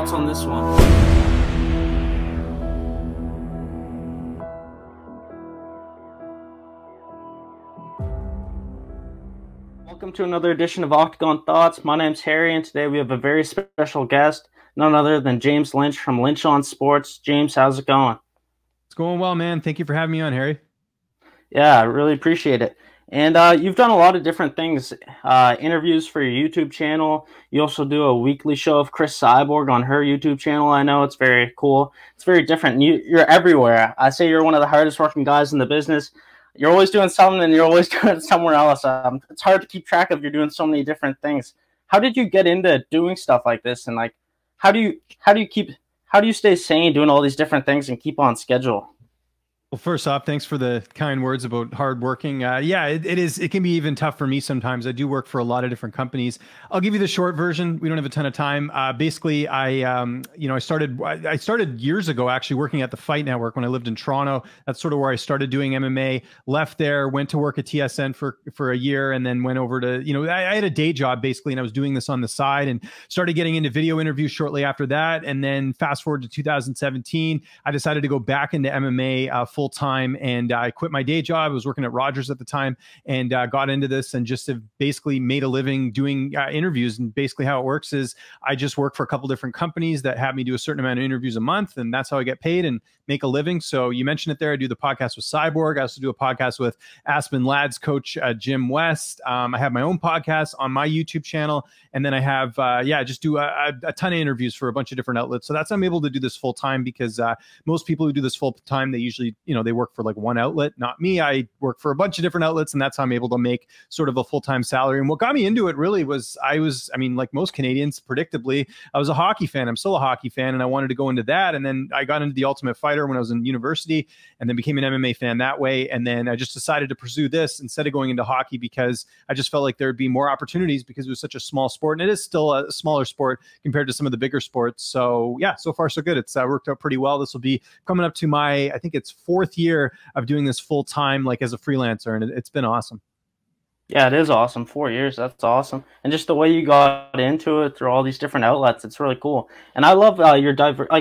thoughts on this one? Welcome to another edition of Octagon Thoughts. My name's Harry, and today we have a very special guest, none other than James Lynch from Lynch on Sports. James, how's it going? It's going well, man. Thank you for having me on, Harry. Yeah, I really appreciate it. And you've done a lot of different things, interviews for your YouTube channel. You also do a weekly show of Chris Cyborg on her YouTube channel. I know it's very cool. It's very different. You're everywhere. I say you're one of the hardest working guys in the business. You're always doing something and you're always doing it somewhere else. It's hard to keep track of. You're doing so many different things. How did you get into doing stuff like this? And like, how do you stay sane doing all these different things and keep on schedule? Well, first off, thanks for the kind words about hard working. Yeah, it can be even tough for me sometimes. I do work for a lot of different companies. I'll give you the short version. We don't have a ton of time. Basically, I started years ago actually working at the Fight Network when I lived in Toronto. That's sort of where I started doing MMA. Left there, went to work at TSN for a year, and then went over to, I had a day job basically, and I was doing this on the side, and started getting into video interviews shortly after that. And then fast forward to 2017, I decided to go back into MMA full time, and I quit my day job. I was working at Rogers at the time, and got into this and just have basically made a living doing interviews. And basically how it works is I just work for a couple different companies that have me do a certain amount of interviews a month, and that's how I get paid and make a living. So you mentioned it there. I do the podcast with Cyborg. I also do a podcast with Aspen Lads coach Jim West. I have my own podcast on my YouTube channel, and then I have just do a ton of interviews for a bunch of different outlets. So that's how I'm able to do this full time, because most people who do this full time, they usually they work for like one outlet. Not me. I work for a bunch of different outlets, and that's how I'm able to make sort of a full-time salary. And what got me into it really was like most Canadians, predictably, I was a hockey fan. I'm still a hockey fan, and I wanted to go into that. And then I got into The Ultimate Fighter when I was in university, and then became an MMA fan that way. And then I just decided to pursue this instead of going into hockey, because I just felt like there'd be more opportunities, because it was such a small sport, and it is still a smaller sport compared to some of the bigger sports. So yeah, so far so good. It's worked out pretty well. This will be coming up to my, I think it's 4th year of doing this full time, like as a freelancer, and it's been awesome. Yeah, it is awesome. 4 years, that's awesome. And just the way you got into it through all these different outlets, it's really cool. And I love your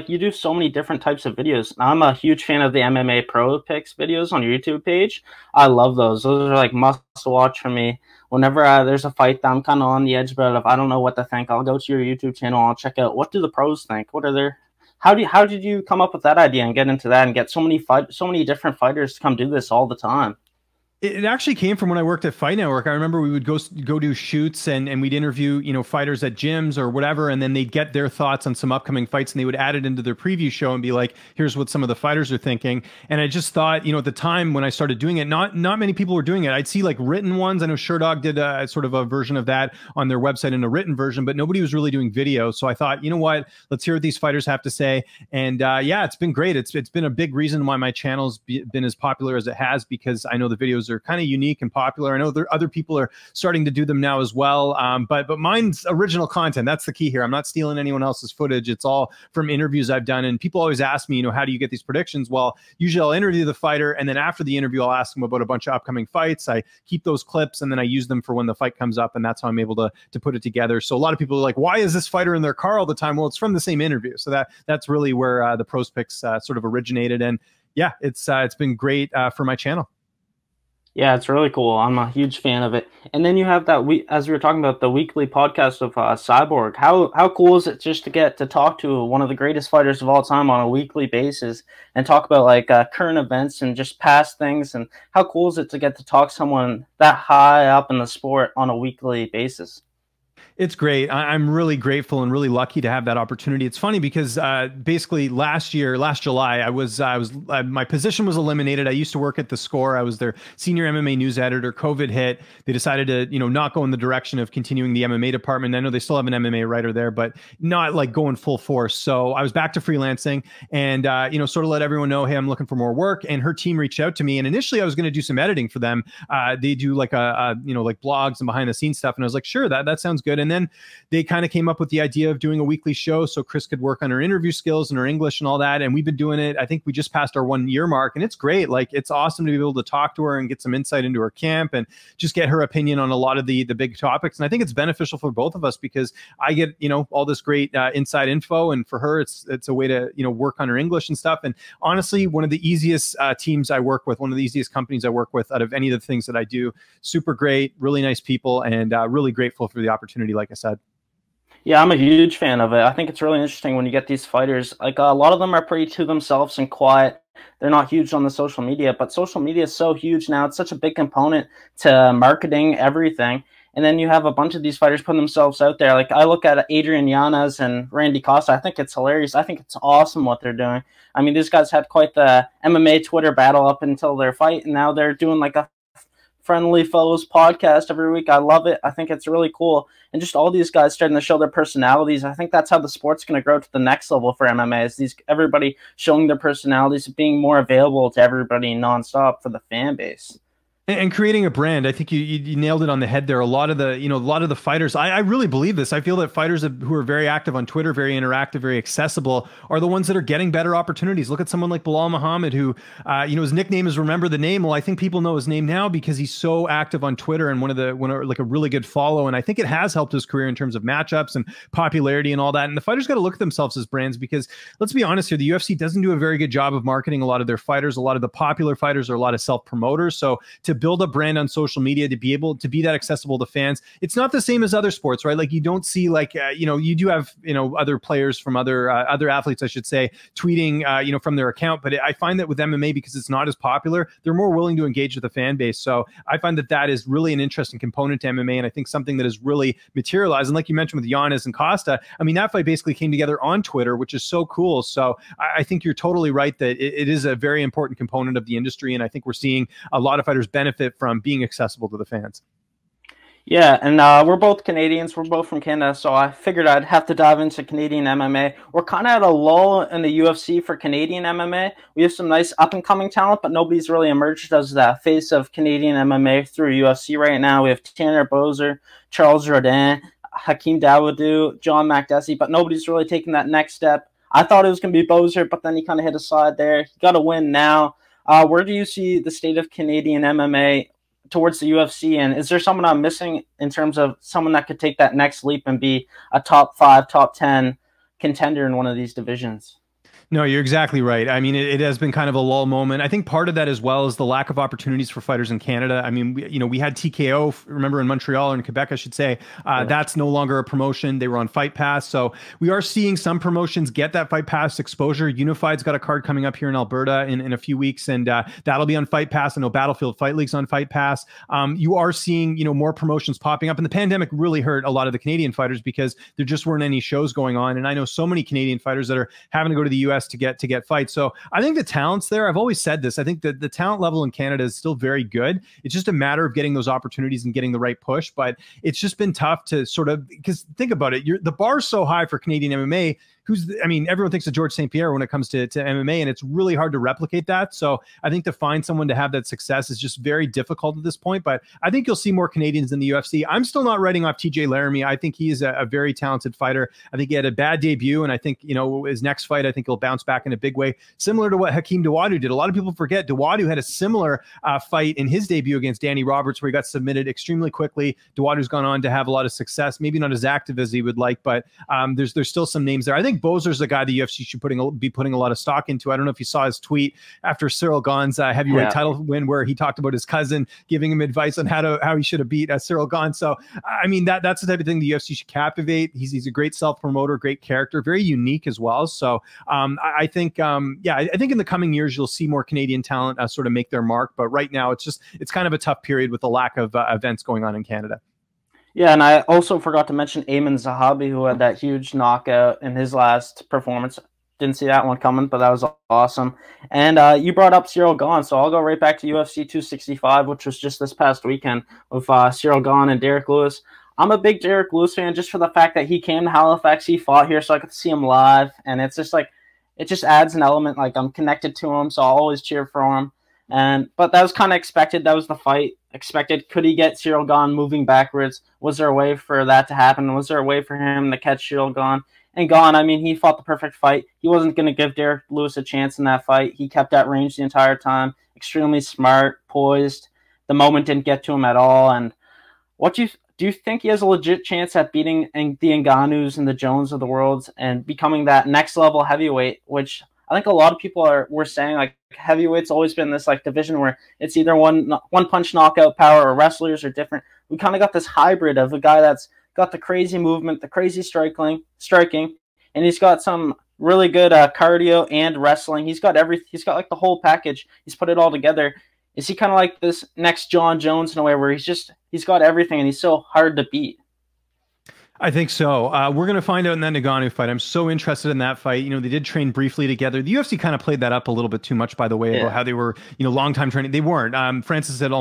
you do so many different types of videos. I'm a huge fan of the MMA Pro Picks videos on your YouTube page. I love those. Those are like must watch for me. Whenever there's a fight that I'm kind of on the edge, but if I don't know what to think, I'll go to your YouTube channel. I'll check out, what do the pros think? What are their How did you come up with that idea and get into that and get so many different fighters to come do this all the time? It actually came from when I worked at Fight Network. I remember we would go do shoots, and we'd interview, fighters at gyms or whatever, and then they'd get their thoughts on some upcoming fights, and they would add it into their preview show and be like, here's what some of the fighters are thinking. And I just thought, at the time when I started doing it, not many people were doing it. I'd see like written ones. I know Sherdog did a sort of a version of that on their website in a written version, but nobody was really doing video. So I thought, you know what, let's hear what these fighters have to say. And yeah, it's been great. It's been a big reason why my channel's been as popular as it has, because I know the videos are kind of unique and popular. I know other people are starting to do them now as well. But mine's original content. That's the key here. I'm not stealing anyone else's footage. It's all from interviews I've done. And people always ask me, how do you get these predictions? Well, usually I'll interview the fighter, and then after the interview, I'll ask them about a bunch of upcoming fights. I keep those clips, and then I use them for when the fight comes up, and that's how I'm able to put it together. So a lot of people are like, why is this fighter in their car all the time? Well, it's from the same interview. So that's really where the Pros Picks sort of originated. And yeah, it's been great for my channel. Yeah, it's really cool. I'm a huge fan of it. And then you have that, as we were talking about, the weekly podcast of Cyborg. How cool is it just to get to talk to one of the greatest fighters of all time on a weekly basis and talk about like current events and just past things? And how cool is it to get to talk to someone that high up in the sport on a weekly basis? It's great. I'm really grateful and really lucky to have that opportunity. It's funny because basically last July, my position was eliminated. I used to work at The Score. I was their senior MMA news editor. COVID hit. They decided to, not go in the direction of continuing the MMA department. I know they still have an MMA writer there, but not like going full force. So I was back to freelancing, and sort of let everyone know, hey, I'm looking for more work. And her team reached out to me, and initially I was going to do some editing for them. They do like like blogs and behind the scenes stuff, and I was like, sure, that sounds good. And And then they kind of came up with the idea of doing a weekly show so Chris could work on her interview skills and her English and all that. And we've been doing it. I think we just passed our 1 year mark, and it's great. Like, it's awesome to be able to talk to her and get some insight into her camp and just get her opinion on a lot of the big topics. And I think it's beneficial for both of us because I get, all this great inside info, and for her, it's a way to, work on her English and stuff. And honestly, one of the easiest teams I work with, one of the easiest companies I work with out of any of the things that I do. Super great, really nice people, and really grateful for the opportunity, like I said. Yeah, I'm a huge fan of it. I think it's really interesting when you get these fighters. Like, a lot of them are pretty to themselves and quiet. They're not huge on the social media, but social media is so huge now. It's such a big component to marketing, everything. And then you have a bunch of these fighters putting themselves out there. Like, I look at Adrian Yanez and Randy Costa. I think it's hilarious. I think it's awesome what they're doing. I mean, these guys had quite the MMA Twitter battle up until their fight, and now they're doing like a Friendly Foes podcast every week. I love it. I think it's really cool. And just all these guys starting to show their personalities. I think that's how the sport's going to grow to the next level for MMA, is everybody showing their personalities, being more available to everybody nonstop for the fan base. And creating a brand. I think you nailed it on the head there. A lot of the fighters, I really believe this. I feel that fighters who are very active on Twitter, very interactive, very accessible, are the ones that are getting better opportunities. Look at someone like Bilal Muhammad, who, his nickname is Remember the Name. Well, I think people know his name now because he's so active on Twitter and like a really good follow. And I think it has helped his career in terms of matchups and popularity and all that. And the fighters got to look at themselves as brands, because let's be honest here, the UFC doesn't do a very good job of marketing a lot of their fighters. A lot of the popular fighters are a lot of self-promoters. So to build a brand on social media, to be able to be that accessible to fans, it's not the same as other sports, right? Like, you don't see like, you do have, other players from other athletes, I should say, tweeting, from their account. But I find that with MMA, because it's not as popular, they're more willing to engage with the fan base. So I find that is really an interesting component to MMA. And I think something that has really materialized. And like you mentioned with Yanez and Costa, I mean, that fight basically came together on Twitter, which is so cool. So I think you're totally right that it is a very important component of the industry. And I think we're seeing a lot of fighters benefit from being accessible to the fans. Yeah, and we're both Canadians. We're both from Canada, so I figured I'd have to dive into Canadian MMA. We're kind of at a lull in the UFC for Canadian MMA. We have some nice up-and-coming talent, but nobody's really emerged as the face of Canadian MMA through UFC right now. We have Tanner Boser, Charles Jourdain, Hakeem Dawodu, John Makdessi, but nobody's really taken that next step. I thought it was going to be Boser, but then he kind of hit a slide there. He got a win now. Where do you see the state of Canadian MMA towards the UFC, and is there someone I'm missing in terms of someone that could take that next leap and be a top 5, top 10 contender in one of these divisions? No, you're exactly right. I mean, it has been kind of a lull moment. I think part of that as well is the lack of opportunities for fighters in Canada. I mean, we had TKO, remember, in Montreal or in Quebec, I should say. That's no longer a promotion. They were on Fight Pass. So we are seeing some promotions get that Fight Pass exposure. Unified's got a card coming up here in Alberta in a few weeks, and that'll be on Fight Pass. I know Battlefield Fight League's on Fight Pass. You are seeing, more promotions popping up. And the pandemic really hurt a lot of the Canadian fighters because there just weren't any shows going on. And I know so many Canadian fighters that are having to go to the US to get fights. So I think the talent's there. I've always said this. I think that the talent level in Canada is still very good. It's just a matter of getting those opportunities and getting the right push. But it's just been tough to sort of, because think about it, the bar's so high for Canadian MMA. Everyone thinks of George St. Pierre when it comes to MMA, and it's really hard to replicate that. So I think to find someone to have that success is just very difficult at this point. But I think you'll see more Canadians in the UFC. I'm still not writing off TJ Laramie. I think he is a very talented fighter. I think he had a bad debut, and I think, his next fight, I think he'll bounce back in a big way, similar to what Hakeem Dawodu did. A lot of people forget Dawodu had a similar fight in his debut against Danny Roberts, where he got submitted extremely quickly. Dawodu's gone on to have a lot of success, maybe not as active as he would like, but there's still some names there. I think Boser's a guy the UFC should be putting a lot of stock into. I don't know if you saw his tweet after Cyril Gane's heavyweight title win, where he talked about his cousin giving him advice on how he should have beat Cyril Gane. So I mean, that's the type of thing the UFC should captivate. He's a great self-promoter, great character, very unique as well. So I think I think in the coming years you'll see more Canadian talent sort of make their mark. But right now it's kind of a tough period with the lack of events going on in Canada. Yeah, and I also forgot to mention Ayman Zahabi, who had that huge knockout in his last performance. Didn't see that one coming, but that was awesome. And you brought up Cyril Gane, so I'll go right back to UFC 265, which was just this past weekend with Cyril Gane and Derek Lewis. I'm a big Derek Lewis fan just for the fact that he came to Halifax, he fought here, so I could see him live, and it's just like, it just adds an element, like I'm connected to him, so I'll always cheer for him. But that was kind of expected. That was the fight expected. Could he get Cyril Gane moving backwards? Was there a way for that to happen? Was there a way for him to catch Cyril Gane? And Gane, I mean, he fought the perfect fight. He wasn't going to give Derek Lewis a chance in that fight. He kept at range the entire time. Extremely smart, poised. The moment didn't get to him at all. And do you think he has a legit chance at beating the Ngannous and the Jones of the world and becoming that next level heavyweight, which I think a lot of people were saying, like, heavyweight's always been this like division where it's either one punch knockout power or wrestlers are different. We kind of got this hybrid of a guy that's got the crazy movement, the crazy striking, and he's got some really good cardio and wrestling. He's got everything. He's got like the whole package. He's put it all together. Is he kind of like this next Jon Jones in a way where he's got everything and he's so hard to beat? I think so. We're going to find out in that Ngannou fight. I'm so interested in that fight. You know, they did train briefly together. The UFC kind of played that up a little bit too much, by the way, about how they were, you know, long-time training. They weren't. Francis had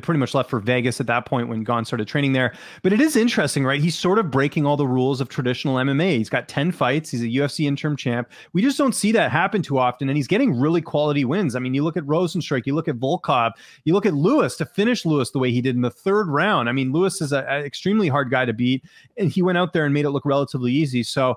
pretty much left for Vegas at that point when Gane started training there. But it is interesting, right? He's sort of breaking all the rules of traditional MMA. He's got 10 fights. He's a UFC interim champ. We just don't see that happen too often. And he's getting really quality wins. I mean, you look at Rosenstruik, you look at Volkov, you look at Lewis, to finish Lewis the way he did in the 3rd round. I mean, Lewis is an extremely hard guy to beat. And he went out there and made it look relatively easy. So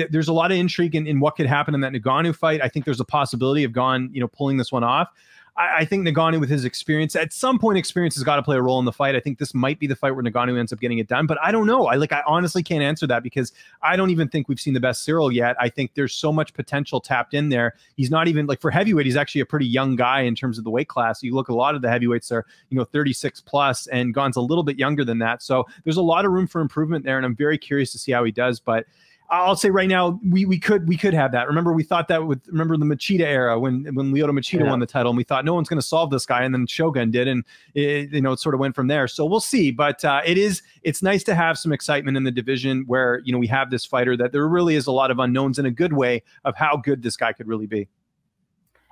there's a lot of intrigue in what could happen in that Ngannou fight. I think there's a possibility of Gane, you know, pulling this one off. I think Ngannou, with his experience, at some point, experience has got to play a role in the fight. I think this might be the fight where Ngannou ends up getting it done, but I don't know. I honestly can't answer that because I don't even think we've seen the best Cyril yet. I think there's so much potential tapped in there. He's not even, like, for heavyweight, he's actually a pretty young guy in terms of the weight class. You look, a lot of the heavyweights are, you know, 36 plus, and Gane's a little bit younger than that. So there's a lot of room for improvement there, and I'm very curious to see how he does. But I'll say right now, we could have that. Remember, we thought that remember the Machida era when Lyoto Machida won the title, and we thought no one's going to solve this guy, and then Shogun did, and it sort of went from there. So we'll see. But it's nice to have some excitement in the division where, you know, we have this fighter that there really is a lot of unknowns in a good way of how good this guy could really be.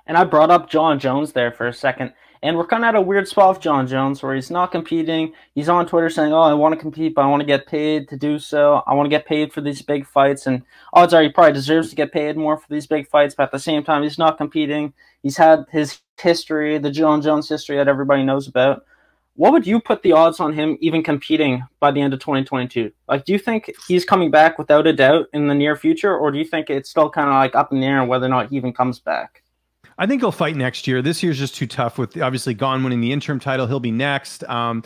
And I brought up Jon Jones there for a second. And we're kind of at a weird spot with Jon Jones where he's not competing. He's on Twitter saying, oh, I want to compete, but I want to get paid to do so. I want to get paid for these big fights. And odds are he probably deserves to get paid more for these big fights. But at the same time, he's not competing. He's had his history, the Jon Jones history that everybody knows about. What would you put the odds on him even competing by the end of 2022? Like, do you think he's coming back without a doubt in the near future? Or do you think it's still kind of like up in the air whether or not he even comes back? I think he'll fight next year. This year's just too tough with obviously Gane winning the interim title. He'll be next. I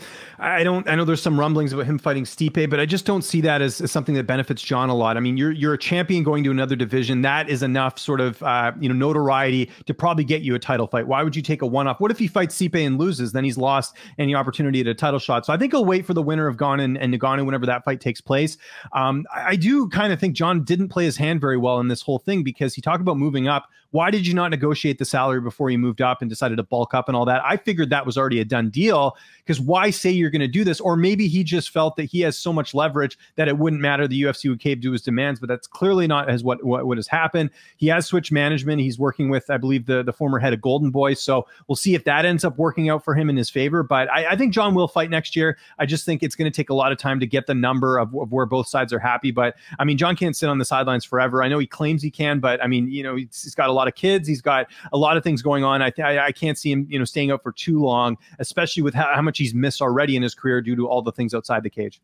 know there's some rumblings about him fighting Stipe, but I just don't see that as something that benefits Jon a lot. I mean, you're a champion going to another division. That is enough sort of notoriety to probably get you a title fight. Why would you take a one-off? What if he fights Stipe and loses? Then he's lost any opportunity at a title shot. So I think he'll wait for the winner of Gane and Ngannou whenever that fight takes place. I do kind of think Jon didn't play his hand very well in this whole thing because he talked about moving up. Why did you not negotiate the salary before you moved up and decided to bulk up and all that? I figured that was already a done deal because why say you're going to do this? Or maybe he just felt that he has so much leverage that it wouldn't matter. The UFC would cave to his demands, but that's clearly not as what has happened. He has switched management. He's working with, I believe, the former head of Golden Boy. So we'll see if that ends up working out for him in his favor. But I think Jon will fight next year. I just think it's going to take a lot of time to get the number of where both sides are happy. But I mean, Jon can't sit on the sidelines forever. I know he claims he can, but I mean, he's got a lot of kids. He's got a lot of things going on. I can't see him, staying out for too long, especially with how much he's missed already in his career due to all the things outside the cage.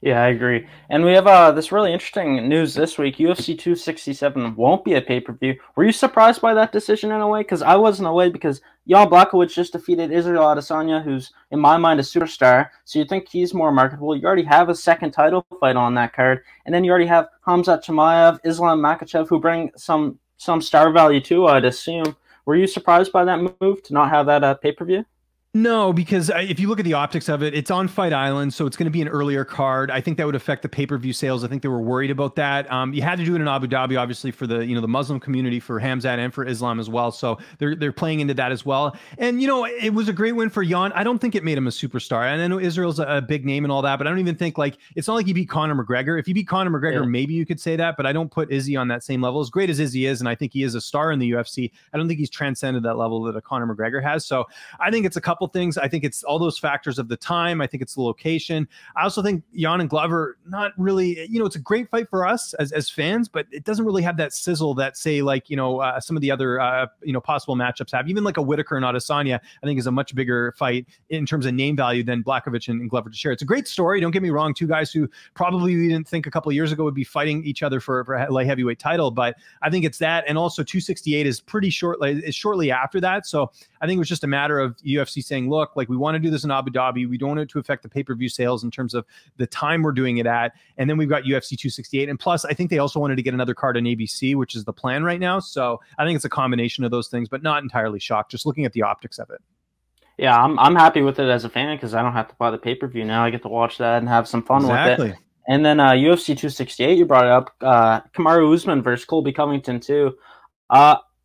Yeah, I agree. And we have this really interesting news this week. UFC 267 won't be a pay-per-view. Were you surprised by that decision in a way? Because I wasn't away because Jan Blachowicz just defeated Israel Adesanya, who's, in my mind, a superstar. So you think he's more marketable. You already have a second title fight on that card. And then you already have Khamzat Chimaev, Islam Makhachev, who bring some star value too, I'd assume. Were you surprised by that move to not have that pay-per-view? No, because if you look at the optics of it, it's on Fight Island, so it's going to be an earlier card. I think that would affect the pay-per-view sales. I think they were worried about that. You had to do it in Abu Dhabi, obviously, for the the Muslim community, for Khamzat and for Islam as well. So they're playing into that as well. And it was a great win for Jan. I don't think it made him a superstar. And I know Israel's a big name and all that, but I don't even think it's not like he beat Conor McGregor. If he beat Conor McGregor, maybe you could say that, but I don't put Izzy on that same level. As great as Izzy is, and I think he is a star in the UFC, I don't think he's transcended that level that a Conor McGregor has. So I think it's a couple couple things. I think it's all those factors of the time. I think it's the location. I also think Jan and Glover, not really, it's a great fight for us as fans, but it doesn't really have that sizzle that, say, like, some of the other, possible matchups have. Even like a Whitaker and Adesanya, I think is a much bigger fight in terms of name value than Blachowicz and Glover to share. It's a great story. Don't get me wrong. Two guys who probably we didn't think a couple of years ago would be fighting each other for a light heavyweight title, but I think it's that. And also 268 is pretty short, is shortly after that. So I think it was just a matter of UFC saying, look, like, we want to do this in Abu Dhabi. We don't want it to affect the pay-per-view sales in terms of the time we're doing it at. And then we've got UFC 268. And plus, I think they also wanted to get another card on ABC, which is the plan right now. So I think it's a combination of those things, but not entirely shocked, just looking at the optics of it. Yeah, I'm happy with it as a fan because I don't have to buy the pay-per-view now. I get to watch that and have some fun with it. And then UFC 268, you brought it up, Kamaru Usman versus Colby Covington too.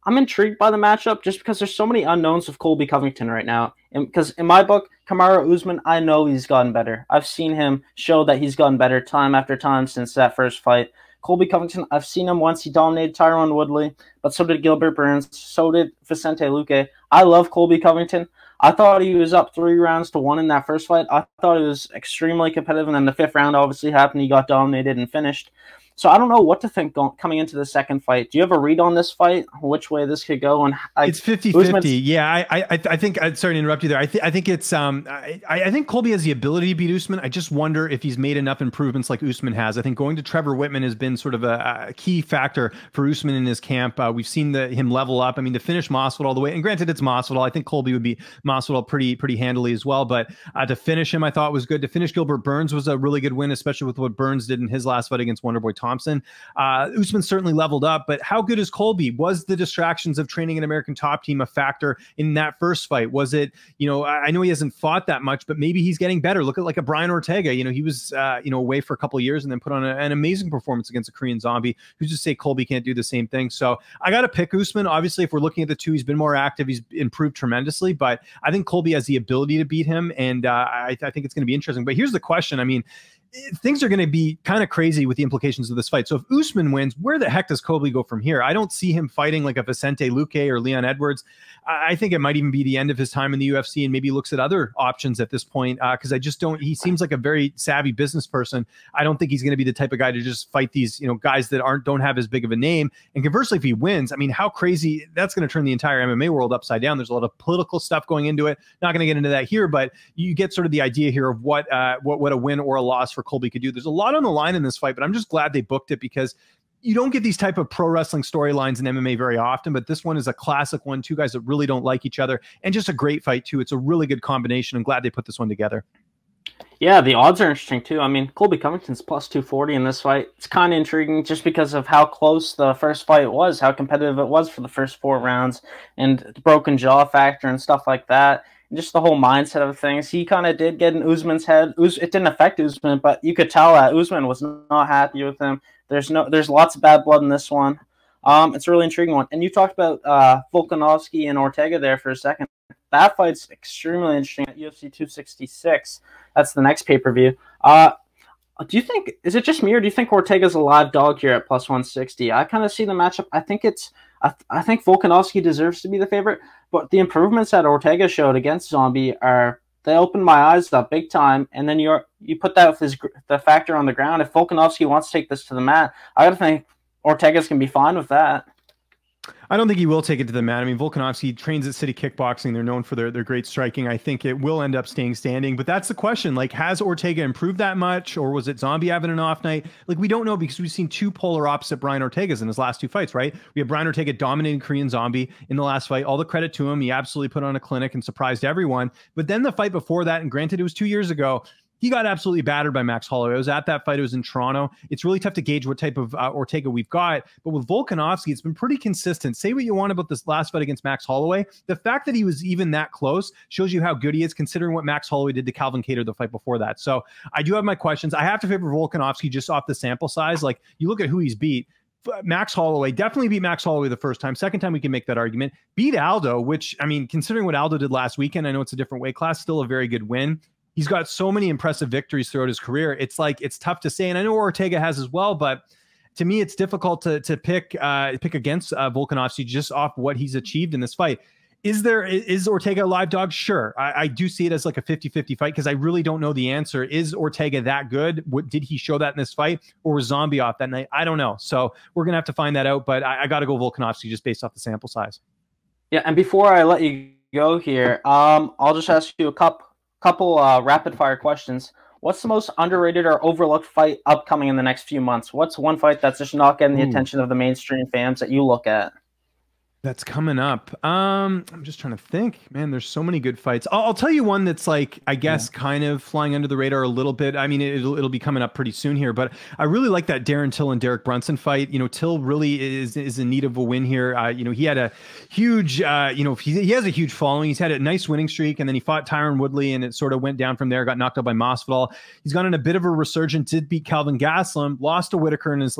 I'm intrigued by the matchup just because there's so many unknowns with Colby Covington right now. And because in my book, Kamaru Usman, I know he's gotten better. I've seen him show that he's gotten better time after time since that first fight. Colby Covington, I've seen him once. He dominated Tyron Woodley, but so did Gilbert Burns. So did Vicente Luque. I love Colby Covington. I thought he was up 3-1 in that first fight. I thought it was extremely competitive, and then the 5th round obviously happened. He got dominated and finished. So I don't know what to think coming into the second fight. Do you have a read on this fight, which way this could go? And it's 50-50. Yeah, I think, sorry to interrupt you there. I think it's I think Colby has the ability to beat Usman. I just wonder if he's made enough improvements like Usman has. I think going to Trevor Whitman has been sort of a key factor for Usman in his camp. We've seen him level up. I mean, to finish Masvidal all the way, and granted it's Masvidal, I think Colby would be Masvidal pretty handily as well. But to finish him, I thought was good. To finish Gilbert Burns was a really good win, especially with what Burns did in his last fight against Wonderboy Thompson. Usman certainly leveled up, but how good is Colby? Was the distractions of training an American Top Team a factor in that first fight? Was it, I know he hasn't fought that much, but maybe he's getting better. Look at like a Brian Ortega. He was, away for a couple of years and then put on an amazing performance against a Korean Zombie. Who's to say Colby can't do the same thing? So I got to pick Usman. Obviously, if we're looking at the two, he's been more active. He's improved tremendously, but I think Colby has the ability to beat him, and I think it's going to be interesting. But here's the question. I mean, things are going to be kind of crazy with the implications of this fight. So if Usman wins, where the heck does Colby go from here? I don't see him fighting like a Vicente Luque or Leon Edwards. I think it might even be the end of his time in the UFC, and maybe looks at other options at this point, because I just don't, he seems like a very savvy business person. I don't think he's going to be the type of guy to just fight these, guys that don't have as big of a name. And conversely, if he wins, I mean, how crazy, that's going to turn the entire MMA world upside down. There's a lot of political stuff going into it. Not going to get into that here, but you get sort of the idea here of what a win or a loss for Colby could do. There's a lot on the line in this fight, but I'm just glad they booked it, because you don't get these type of pro wrestling storylines in MMA very often, but this one is a classic one. Two guys that really don't like each other, and just a great fight too. It's a really good combination. I'm glad they put this one together. Yeah, the odds are interesting too. I mean, Colby Covington's plus 240 in this fight. It's kind of intriguing just because of how close the first fight was, how competitive it was for the first 4 rounds, and the broken jaw factor and stuff like that. Just the whole mindset of things. He kind of did get in Usman's head. It didn't affect Usman, but you could tell that Usman was not happy with him. There's lots of bad blood in this one. It's a really intriguing one. And you talked about Volkanovski and Ortega there for a second. That fight's extremely interesting at UFC 266. That's the next pay-per-view. Do you think, is it just me, or do you think Ortega's a live dog here at plus 160? I kind of see the matchup. I think Volkanovski deserves to be the favorite, but the improvements that Ortega showed against Zombie they opened my eyes up big time. And then you put that with the factor on the ground. If Volkanovski wants to take this to the mat, I gotta think Ortega's can be fine with that. I don't think he will take it to the mat. I mean, Volkanovski trains at City Kickboxing. They're known for their great striking. I think it will end up staying standing, but that's the question. Like, has Ortega improved that much, or was it Zombie having an off night? Like, we don't know, because we've seen two polar opposite Brian Ortegas in his last 2 fights, right? We have Brian Ortega dominating Korean Zombie in the last fight. All the credit to him. He absolutely put on a clinic and surprised everyone. But then the fight before that, and granted it was 2 years ago, he got absolutely battered by Max Holloway. I was at that fight. It was in Toronto. It's really tough to gauge what type of Ortega we've got. But with Volkanovski, it's been pretty consistent. Say what you want about this last fight against Max Holloway. The fact that he was even that close shows you how good he is, considering what Max Holloway did to Calvin Kattar the fight before that. So I do have my questions. I have to favor Volkanovski just off the sample size. Like, you look at who he's beat. Max Holloway, definitely beat Max Holloway the first time. Second time, we can make that argument. Beat Aldo, which, I mean, considering what Aldo did last weekend, I know it's a different weight class, still a very good win. He's got so many impressive victories throughout his career. It's tough to say, and I know Ortega has as well, but to me, it's difficult to pick against Volkanovski just off what he's achieved in this fight. Is Ortega a live dog? Sure. I do see it as like a 50-50 fight because I really don't know the answer. Is Ortega that good? Did he show that in this fight, or was Zombie off that night? I don't know. So we're going to have to find that out, but I got to go Volkanovski just based off the sample size. Yeah, and before I let you go here, I'll just ask you a couple rapid fire questions. What's the most underrated or overlooked fight upcoming in the next few months? What's one fight that's just not getting the attention of the mainstream fans that you look at? That's coming up. I'm just trying to think, man, there's so many good fights. I'll tell you one that's like, I guess, kind of flying under the radar a little bit. I mean, it'll be coming up pretty soon here, but I really like that Darren Till and Derek Brunson fight. You know, Till really is in need of a win here. You know, he had a huge, he has a huge following. He's had a nice winning streak, and then he fought Tyron Woodley, and it sort of went down from there, got knocked out by Masvidal. He's gone on a bit of a resurgence, did beat Calvin Gastelum, lost to Whitaker in his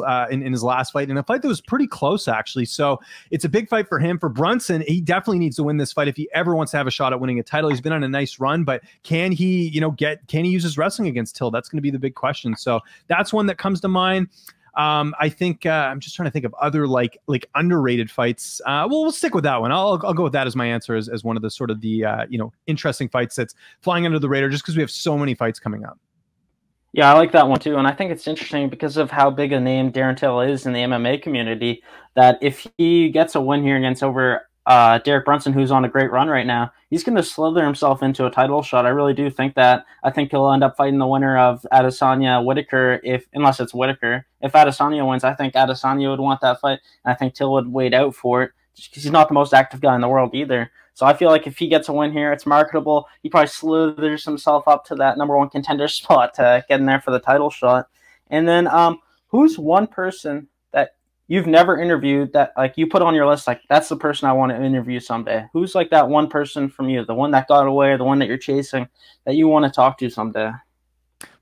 last fight, in a fight that was pretty close, actually. So it's a big fight for him. For Brunson, he definitely needs to win this fight if he ever wants to have a shot at winning a title. He's been on a nice run, but can he use his wrestling against Till? That's going to be the big question. So that's one that comes to mind. I think I'm just trying to think of other like underrated fights. We'll stick with that one. I'll go with that as my answer as one of the sort of the interesting fights that's flying under the radar, just because we have so many fights coming up. Yeah, I like that one too, and I think it's interesting because of how big a name Darren Till is in the MMA community, that if he gets a win here against Derek Brunson, who's on a great run right now, he's going to slither himself into a title shot. I really do think that. I think he'll end up fighting the winner of Adesanya Whitaker, unless it's Whitaker. If Adesanya wins, I think Adesanya would want that fight, and I think Till would wait out for it, just because he's not the most active guy in the world either. So I feel like if he gets a win here, it's marketable. He probably slithers himself up to that #1 contender spot to get in there for the title shot. And then who's one person that you've never interviewed that like you put on your list, like that's the person I want to interview someday? Who's like that one person from you, the one that got away, the one that you're chasing, that you want to talk to someday?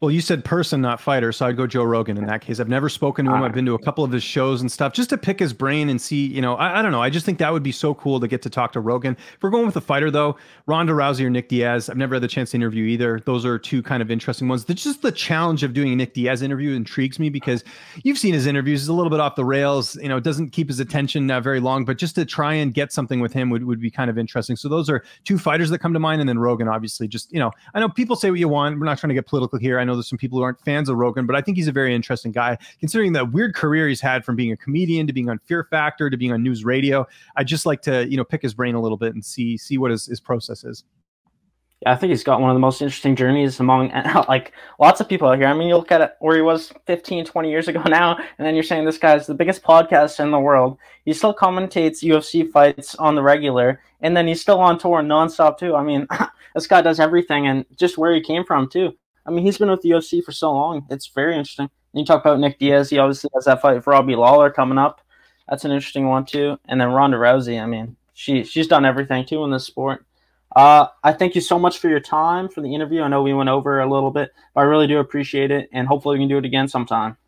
Well, you said person, not fighter, so I'd go Joe Rogan in that case. I've never spoken to him. I've been to a couple of his shows and stuff just to pick his brain and see, I don't know. I just think that would be so cool to get to talk to Rogan. If we're going with a fighter, though, Ronda Rousey or Nick Diaz, I've never had the chance to interview either. Those are two kind of interesting ones. Just the challenge of doing a Nick Diaz interview intrigues me because you've seen his interviews. He's a little bit off the rails. It doesn't keep his attention very long, but just to try and get something with him would be kind of interesting. So those are two fighters that come to mind. And then Rogan, obviously, just, I know people say what you want. We're not trying to get political here. I know there's some people who aren't fans of Rogan, but I think he's a very interesting guy, considering the weird career he's had from being a comedian to being on Fear Factor to being on news radio. I'd just like to, pick his brain a little bit and see what his process is. Yeah, I think he's got one of the most interesting journeys among like lots of people out here. I mean, you look at it where he was 15, 20 years ago now, and then you're saying this guy's the biggest podcaster in the world. He still commentates UFC fights on the regular, and then he's still on tour nonstop too. I mean, this guy does everything, and just where he came from too. I mean, he's been with the UFC for so long. It's very interesting. And you talk about Nick Diaz. He obviously has that fight with Robbie Lawler coming up. That's an interesting one, too. And then Ronda Rousey. I mean, she's done everything, too, in this sport. I thank you so much for your time for the interview. I know we went over a little bit, but I really do appreciate it. And hopefully we can do it again sometime.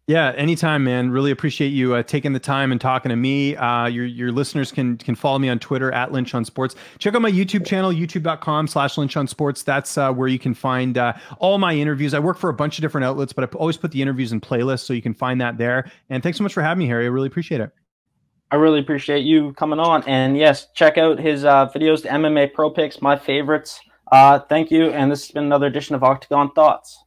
Yeah, anytime, man. Really appreciate you taking the time and talking to me. Your listeners can follow me on Twitter at Lynch on Sports. Check out my YouTube channel, youtube.com/Lynch on Sports. That's where you can find all my interviews. I work for a bunch of different outlets, but I always put the interviews in playlists, so you can find that there. And thanks so much for having me, Harry. I really appreciate it. I really appreciate you coming on. And yes, check out his videos, the MMA Pro Picks, my favorites. Thank you. And this has been another edition of Octagon Thoughts.